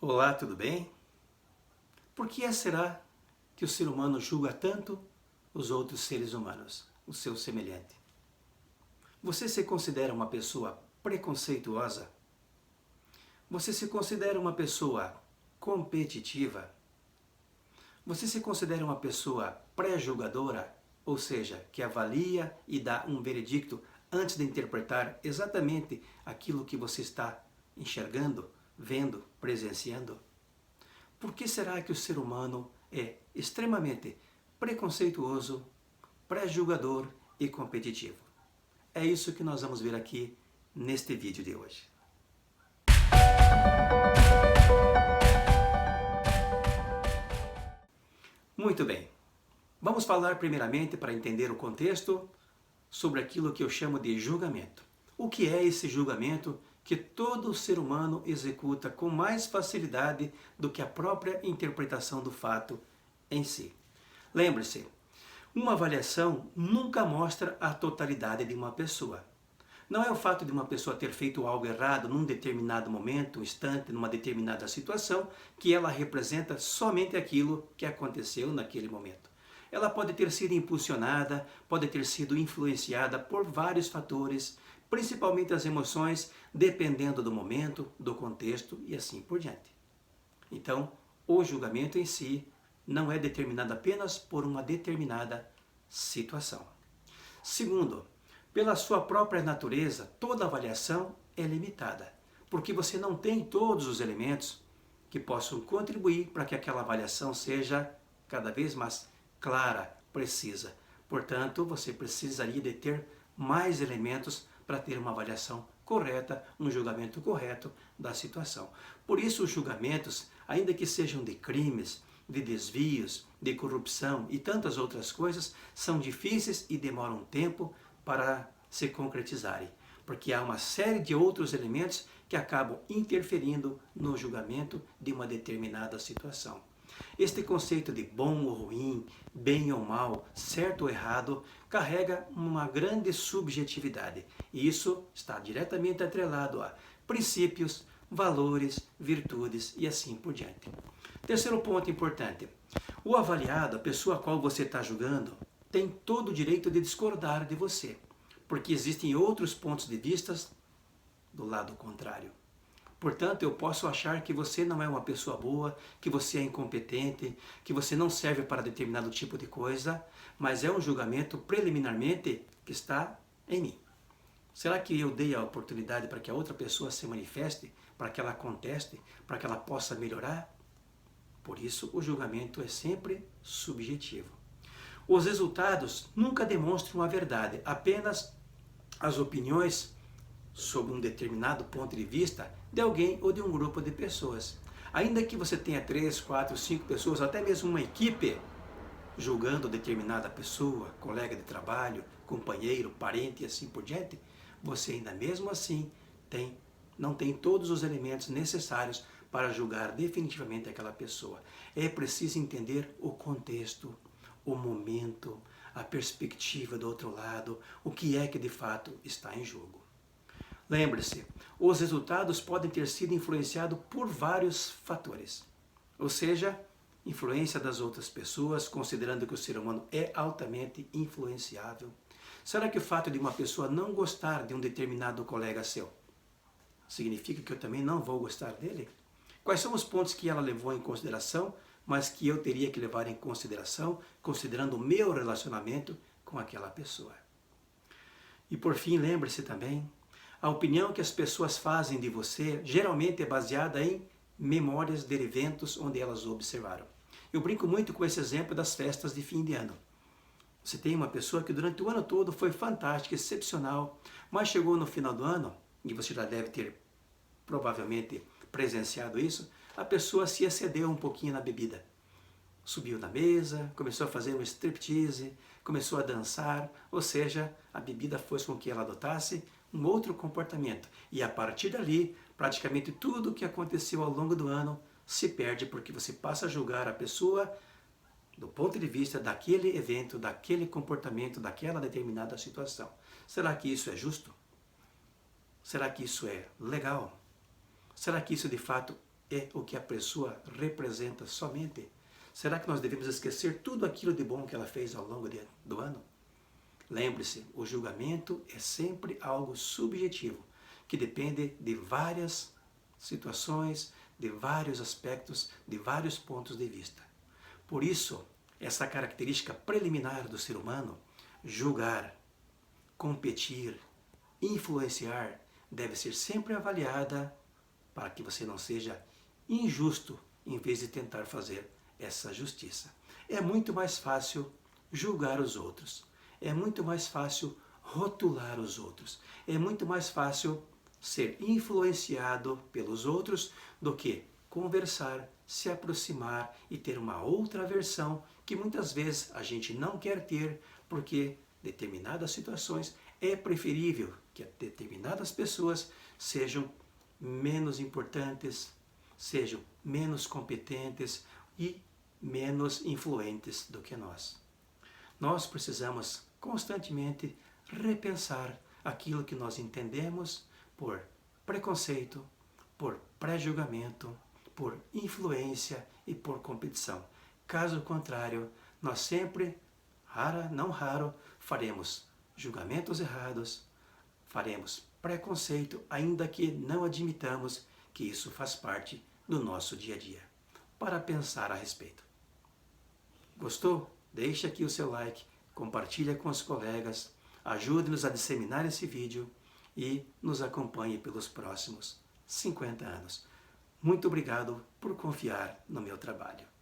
Olá, tudo bem? Por que será que o ser humano julga tanto os outros seres humanos, o seu semelhante? Você se considera uma pessoa preconceituosa? Você se considera uma pessoa competitiva? Você se considera uma pessoa pré-julgadora, ou seja, que avalia e dá um veredicto antes de interpretar exatamente aquilo que você está enxergando, vendo, presenciando? Por que será que o ser humano é extremamente preconceituoso, pré-julgador e competitivo? É isso que nós vamos ver aqui neste vídeo de hoje. Muito bem, vamos falar primeiramente, para entender o contexto, sobre aquilo que eu chamo de julgamento. O que é esse julgamento que todo ser humano executa com mais facilidade do que a própria interpretação do fato em si? Lembre-se, uma avaliação nunca mostra a totalidade de uma pessoa. Não é o fato de uma pessoa ter feito algo errado num determinado momento, instante, numa determinada situação, que ela representa somente aquilo que aconteceu naquele momento. Ela pode ter sido impulsionada, pode ter sido influenciada por vários fatores, principalmente as emoções, dependendo do momento, do contexto e assim por diante. Então, o julgamento em si não é determinado apenas por uma determinada situação. Segundo, pela sua própria natureza, toda avaliação é limitada, porque você não tem todos os elementos que possam contribuir para que aquela avaliação seja cada vez mais clara, precisa. Portanto, você precisaria de ter mais elementos para ter uma avaliação correta, um julgamento correto da situação. Por isso, os julgamentos, ainda que sejam de crimes, de desvios, de corrupção e tantas outras coisas, são difíceis e demoram tempo para se concretizarem, porque há uma série de outros elementos que acabam interferindo no julgamento de uma determinada situação. Este conceito de bom ou ruim, bem ou mal, certo ou errado, carrega uma grande subjetividade, e isso está diretamente atrelado a princípios, valores, virtudes e assim por diante. Terceiro ponto importante: o avaliado, a pessoa a qual você está julgando, tem todo o direito de discordar de você, porque existem outros pontos de vista do lado contrário. Portanto, eu posso achar que você não é uma pessoa boa, que você é incompetente, que você não serve para determinado tipo de coisa, mas é um julgamento preliminarmente que está em mim. Será que eu dei a oportunidade para que a outra pessoa se manifeste, para que ela conteste, para que ela possa melhorar? Por isso, o julgamento é sempre subjetivo. Os resultados nunca demonstram a verdade, apenas as opiniões sobre um determinado ponto de vista de alguém ou de um grupo de pessoas. Ainda que você tenha 3, 4, 5 pessoas, até mesmo uma equipe, julgando determinada pessoa, colega de trabalho, companheiro, parente e assim por diante, você ainda mesmo assim não tem todos os elementos necessários para julgar definitivamente aquela pessoa. É preciso entender o contexto, o momento, a perspectiva do outro lado, o que é que de fato está em jogo. Lembre-se, os resultados podem ter sido influenciados por vários fatores, ou seja, influência das outras pessoas, considerando que o ser humano é altamente influenciável. Será que o fato de uma pessoa não gostar de um determinado colega seu significa que eu também não vou gostar dele? Quais são os pontos que ela levou em consideração, mas que eu teria que levar em consideração, considerando o meu relacionamento com aquela pessoa? E por fim, lembre-se também, a opinião que as pessoas fazem de você geralmente é baseada em memórias de eventos onde elas o observaram. Eu brinco muito com esse exemplo das festas de fim de ano. Você tem uma pessoa que durante o ano todo foi fantástica, excepcional, mas chegou no final do ano, e você já deve ter provavelmente presenciado isso, a pessoa se excedeu um pouquinho na bebida. Subiu na mesa, começou a fazer um striptease, começou a dançar, ou seja, a bebida fez com que ela adotasse um outro comportamento. E a partir dali, praticamente tudo o que aconteceu ao longo do ano se perde, porque você passa a julgar a pessoa do ponto de vista daquele evento, daquele comportamento, daquela determinada situação. Será que isso é justo? Será que isso é legal? Será que isso de fato é o que a pessoa representa somente? Será que nós devemos esquecer tudo aquilo de bom que ela fez ao longo do ano? Lembre-se, o julgamento é sempre algo subjetivo, que depende de várias situações, de vários aspectos, de vários pontos de vista. Por isso, essa característica preliminar do ser humano, julgar, competir, influenciar, deve ser sempre avaliada para que você não seja injusto em vez de tentar fazer essa justiça. É muito mais fácil julgar os outros. É muito mais fácil rotular os outros. É muito mais fácil ser influenciado pelos outros do que conversar, se aproximar e ter uma outra versão que muitas vezes a gente não quer ter porque determinadas situações é preferível que determinadas pessoas sejam menos importantes, sejam menos competentes e menos influentes do que nós. Nós precisamos constantemente repensar aquilo que nós entendemos por preconceito, por pré-julgamento, por influência e por competição. Caso contrário, nós sempre, não raro, faremos julgamentos errados, faremos preconceito, ainda que não admitamos que isso faz parte do nosso dia a dia. Para pensar a respeito. Gostou? Deixe aqui o seu like, compartilhe com os colegas, ajude-nos a disseminar esse vídeo e nos acompanhe pelos próximos 50 anos. Muito obrigado por confiar no meu trabalho.